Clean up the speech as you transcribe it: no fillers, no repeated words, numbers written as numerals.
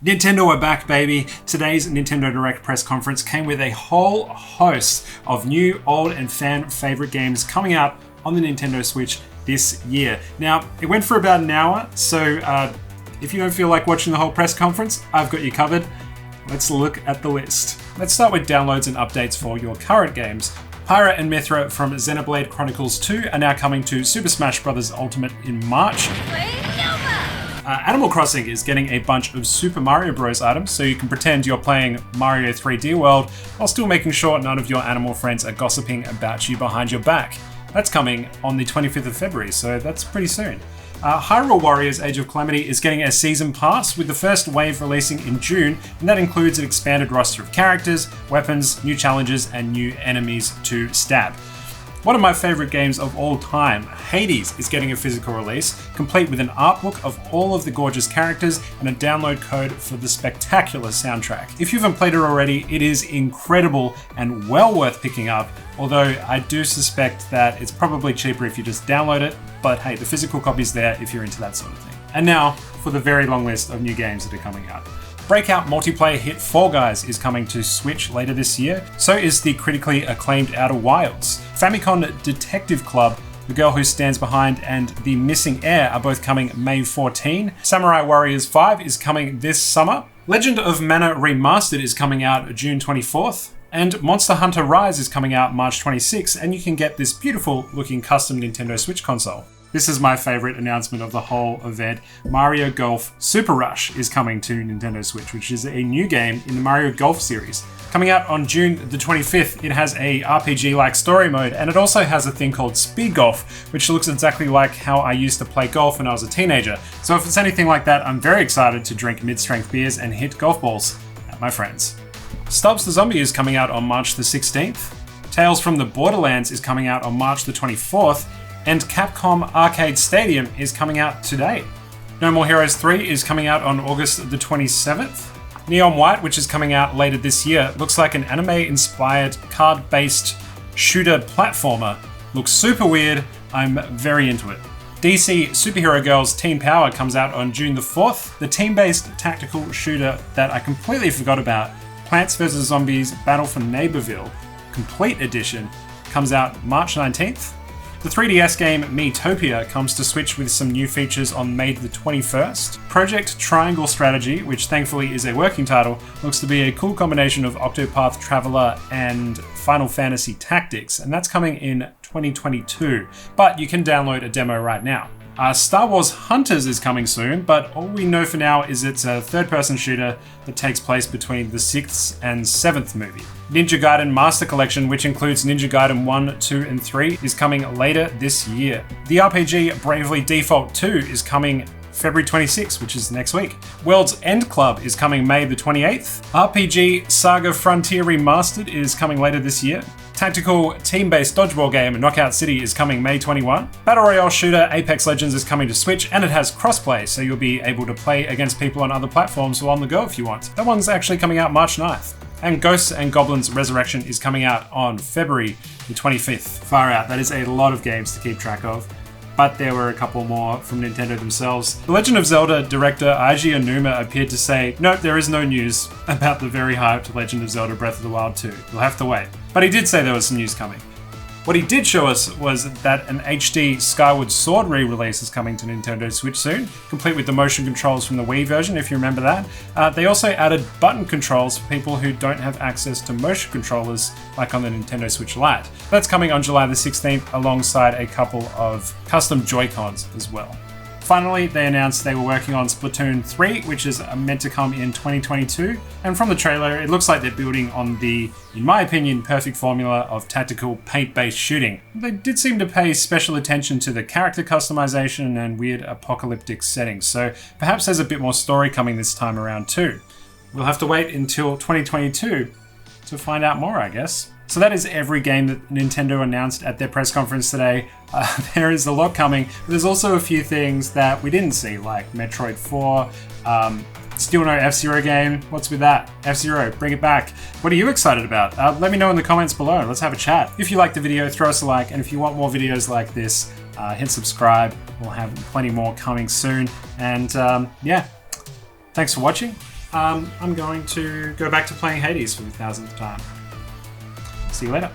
Nintendo are back, baby. Today's Nintendo Direct press conference came with a whole host of new, old, and fan favorite games coming out on the Nintendo Switch this year. Now, it went for about an hour, so if you don't feel like watching the whole press conference, I've got you covered. Let's look at the list. Let's start with downloads and updates for your current games. Pyra and Mythra from Xenoblade Chronicles 2 are now coming to Super Smash Bros. Ultimate in March. Animal Crossing is getting a bunch of Super Mario Bros. Items, so you can pretend you're playing Mario 3D World while still making sure none of your animal friends are gossiping about you behind your back. That's coming on the 25th of February, so that's pretty soon. Hyrule Warriors Age of Calamity is getting a season pass, with the first wave releasing in June, and that includes an expanded roster of characters, weapons, new challenges, and new enemies to stab. One of my favorite games of all time, Hades, is getting a physical release, complete with an art book of all of the gorgeous characters and a download code for the spectacular soundtrack. If you haven't played it already, it is incredible and well worth picking up, although I do suspect that it's probably cheaper if you just download it, but hey, the physical copy's there if you're into that sort of thing. And now, for the very long list of new games that are coming out. Breakout multiplayer hit Fall Guys is coming to Switch later this year, so is the critically acclaimed Outer Wilds. Famicom Detective Club, The Girl Who Stands Behind, and The Missing Heir are both coming May 14. Samurai Warriors 5 is coming this summer. Legend of Mana Remastered is coming out June 24th. And Monster Hunter Rise is coming out March 26th, and you can get this beautiful looking custom Nintendo Switch console. This is my favorite announcement of the whole event. Mario Golf Super Rush is coming to Nintendo Switch, which is a new game in the Mario Golf series. Coming out on June the 25th, it has a RPG-like story mode, and it also has a thing called Speed Golf, which looks exactly like how I used to play golf when I was a teenager. So if it's anything like that, I'm very excited to drink mid-strength beers and hit golf balls at my friends. Stubbs the Zombie is coming out on March the 16th. Tales from the Borderlands is coming out on March the 24th. And Capcom Arcade Stadium is coming out today. No More Heroes 3 is coming out on August the 27th. Neon White, which is coming out later this year, looks like an anime-inspired, card-based shooter platformer. Looks super weird, I'm very into it. DC Superhero Girls Teen Power comes out on June the 4th. The team-based tactical shooter that I completely forgot about, Plants vs. Zombies Battle for Neighborville Complete Edition, comes out March 19th. The 3DS game Miitopia comes to Switch with some new features on May the 21st. Project Triangle Strategy, which thankfully is a working title, looks to be a cool combination of Octopath Traveler and Final Fantasy Tactics, and that's coming in 2022, but you can download a demo right now. Star Wars Hunters is coming soon, but all we know for now is it's a third-person shooter that takes place between the 6th and 7th movie. Ninja Gaiden Master Collection, which includes Ninja Gaiden 1, 2, and 3, is coming later this year. The RPG Bravely Default 2 is coming February 26th, which is next week. World's End Club is coming May the 28th. RPG Saga Frontier Remastered is coming later this year. Tactical team-based dodgeball game Knockout City is coming May 21. Battle Royale shooter Apex Legends is coming to Switch, and it has crossplay, so you'll be able to play against people on other platforms while on the go if you want. That one's actually coming out March 9th. And Ghosts and Goblins Resurrection is coming out on February the 25th. Far out, that is a lot of games to keep track of. But there were a couple more from Nintendo themselves. The Legend of Zelda director Eiji Aonuma appeared to say, nope, there is no news about the very hyped Legend of Zelda Breath of the Wild 2. You'll have to wait. But he did say there was some news coming. What he did show us was that an HD Skyward Sword re-release is coming to Nintendo Switch soon, complete with the motion controls from the Wii version, if you remember that. They also added button controls for people who don't have access to motion controllers like on the Nintendo Switch Lite. That's coming on July the 16th alongside a couple of custom Joy-Cons as well. Finally, they announced they were working on Splatoon 3, which is meant to come in 2022. And from the trailer, it looks like they're building on the, in my opinion, perfect formula of tactical paint-based shooting. They did seem to pay special attention to the character customization and weird apocalyptic settings, so perhaps there's a bit more story coming this time around too. We'll have to wait until 2022 to find out more, I guess. So that is every game that Nintendo announced at their press conference today. There is a lot coming, but there's also a few things that we didn't see, like Metroid 4, still no F-Zero game. What's with that? F-Zero, bring it back. What are you excited about? Let me know in the comments below. Let's have a chat. If you liked the video, throw us a like, and if you want more videos like this, hit subscribe. We'll have plenty more coming soon. And yeah, thanks for watching. I'm going to go back to playing Hades for the 1000th time. See you later.